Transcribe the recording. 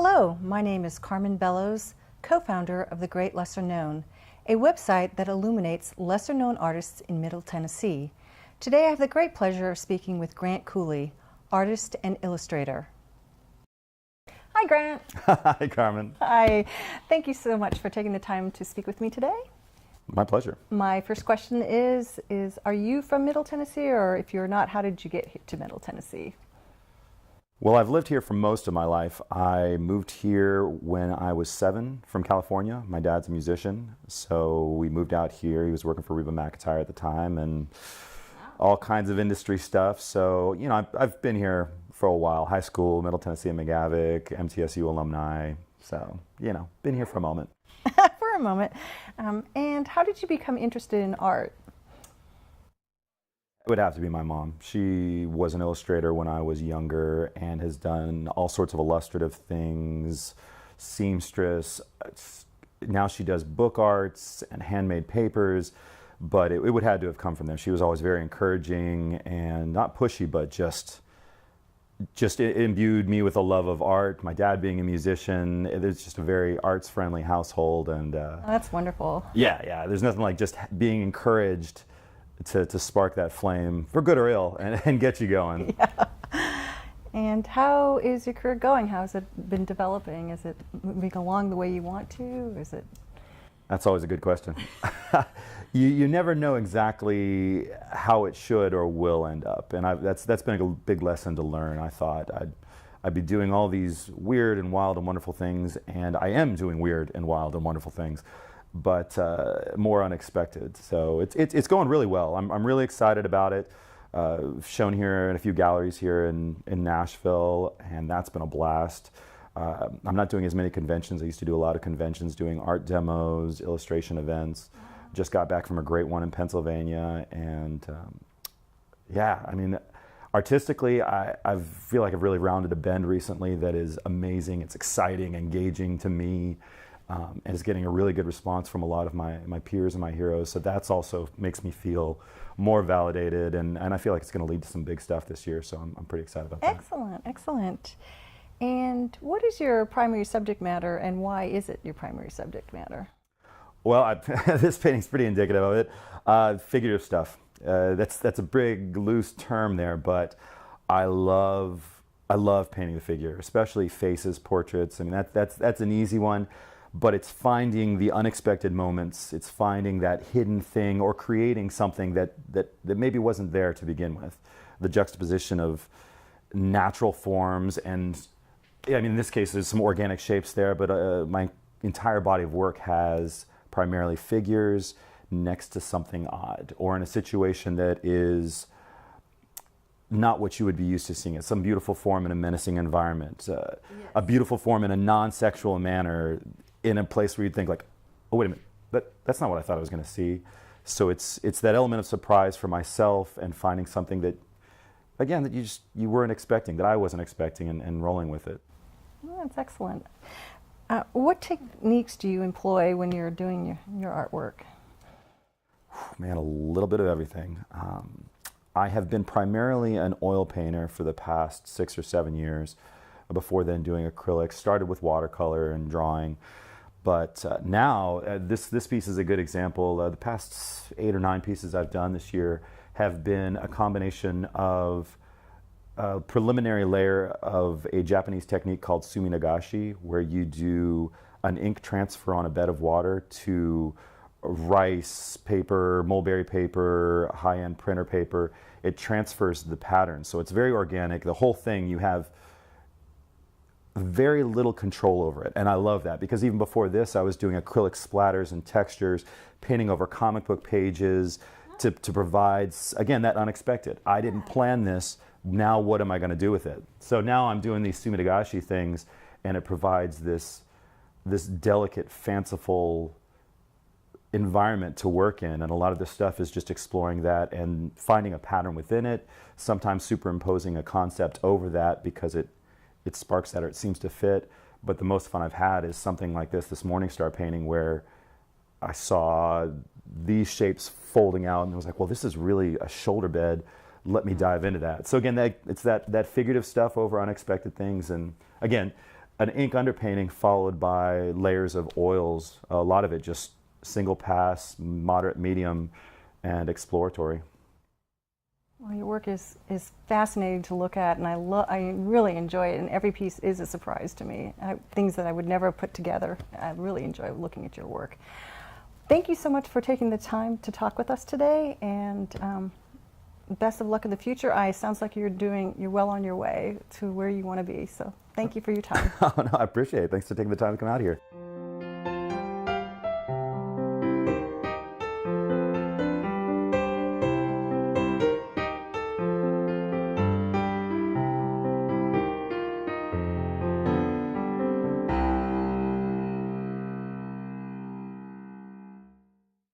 Hello, my name is Carmen Bellows, co-founder of The Great Lesser Known, a website that illuminates lesser-known artists in Middle Tennessee. Today I have the great pleasure of speaking with Grant Cooley, artist and illustrator. Hi, Grant. Hi, Carmen. Hi. Thank you so much for taking the time to speak with me today. My pleasure. My first question is are you from Middle Tennessee, or if you're not, how did you get to Middle Tennessee? Well, I've lived here for most of my life. I moved here when I was 7 from California. My dad's a musician, so we moved out here. He was working for Reba McEntire at the time and all kinds of industry stuff. So, you know, I've been here for a while. High school, Middle Tennessee and McGavick, MTSU alumni. So, you know, been here for a moment. For a moment. And how did you become interested in art? It would have to be my mom. She was an illustrator when I was younger and has done all sorts of illustrative things, seamstress. Now she does book arts and handmade papers, but it would have to have come from there. She was always very encouraging and not pushy, but just imbued me with a love of art. My dad being a musician, it's just a very arts-friendly household. And that's wonderful. Yeah. There's nothing like just being encouraged to spark that flame, for good or ill, and get you going. Yeah. And how is your career going? How has it been developing? Is it moving along the way you want to? Is it? That's always a good question. You never know exactly how it should or will end up, and that's been a big lesson to learn. I thought I'd be doing all these weird and wild and wonderful things, and I am doing weird and wild and wonderful things, but more unexpected. So it's going really well. I'm really excited about it. Shown here in a few galleries here in Nashville, and that's been a blast. I'm not doing as many conventions. I used to do a lot of conventions, doing art demos, illustration events. Just got back from a great one in Pennsylvania, and yeah, I mean, artistically, I feel like I've really rounded a bend recently that is amazing. It's exciting, engaging to me. And it's getting a really good response from a lot of my peers and my heroes. So that's also makes me feel more validated, and I feel like it's going to lead to some big stuff this year. So I'm pretty excited about that. Excellent, excellent. And what is your primary subject matter, and why is it your primary subject matter? Well, this painting's pretty indicative of it. Figurative stuff. That's a big, loose term there, but I love painting the figure, especially faces, portraits. I mean, that's an easy one. But it's finding the unexpected moments. It's finding that hidden thing, or creating something that maybe wasn't there to begin with. The juxtaposition of natural forms, and I mean, in this case, there's some organic shapes there, but my entire body of work has primarily figures next to something odd, or in a situation that is not what you would be used to seeing it. Some beautiful form in a menacing environment, yes. A beautiful form in a non-sexual manner, in a place where you'd think like, oh, wait a minute, that's not what I thought I was going to see. So it's that element of surprise for myself, and finding something that, again, that you weren't expecting, that I wasn't expecting, and rolling with it. Well, that's excellent. What techniques do you employ when you're doing your artwork? Man, a little bit of everything. I have been primarily an oil painter for the past 6 or 7 years. Before then, doing acrylics. Started with watercolor and drawing. But now, this piece is a good example. The past 8 or 9 pieces I've done this year have been a combination of a preliminary layer of a Japanese technique called suminagashi, where you do an ink transfer on a bed of water to rice paper, mulberry paper, high-end printer paper. It transfers the pattern. So it's very organic. The whole thing, you have very little control over it, and I love that, because even before this I was doing acrylic splatters and textures, painting over comic book pages to provide, again, that unexpected. I didn't plan this, now what am I going to do with it? So now I'm doing these suminagashi things, and it provides this delicate, fanciful environment to work in, and a lot of this stuff is just exploring that and finding a pattern within it, sometimes superimposing a concept over that because it sparks that, or it seems to fit. But the most fun I've had is something like this Morning Star painting, where I saw these shapes folding out, and I was like, well, this is really a shoulder bed. Let me dive into that. So again, it's that figurative stuff over unexpected things. And again, an ink underpainting followed by layers of oils, a lot of it just single pass, moderate, medium, and exploratory. Well, your work is fascinating to look at, and I really enjoy it, and every piece is a surprise to me. Things that I would never put together. I really enjoy looking at your work. Thank you so much for taking the time to talk with us today, and best of luck in the future. It sounds like you're well on your way to where you want to be, so thank you for your time. Oh, no, I appreciate it. Thanks for taking the time to come out here.